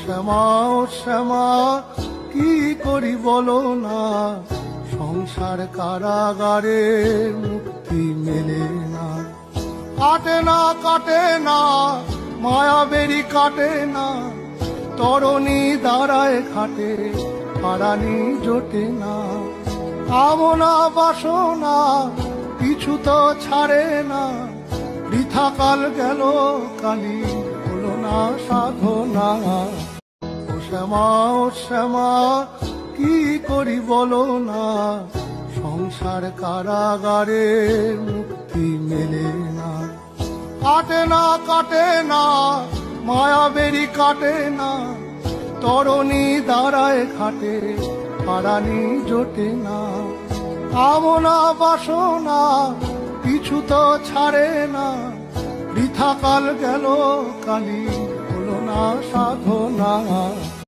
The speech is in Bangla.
শ্যামা ও শ্যামা কি করি বলো না, সংসার কারাগারে মুক্তি মেলে না। কাটে না কাটে না মায়া বেরি কাটে না, তরণী দাঁড়ায় খাটে পারানি জোটে না। কামনা বাসনা কিছু তো ছাড়ে না, বৃথা কাল গেল কালি হলো না সাধনা। ও শ্যামা ও শ্যামা কি করি বলো না, সংসার কারাগারে মুক্তি মেলে না। কাটে না কাটে না মায়া বেরি কাটে না, তরণী দাঁড়ায় খাটে পারানি জোটে না। কামনা বাসনা কিছু তো ছাড়ে না, বৃথা কাল গেল কালি হলো না সাধনা।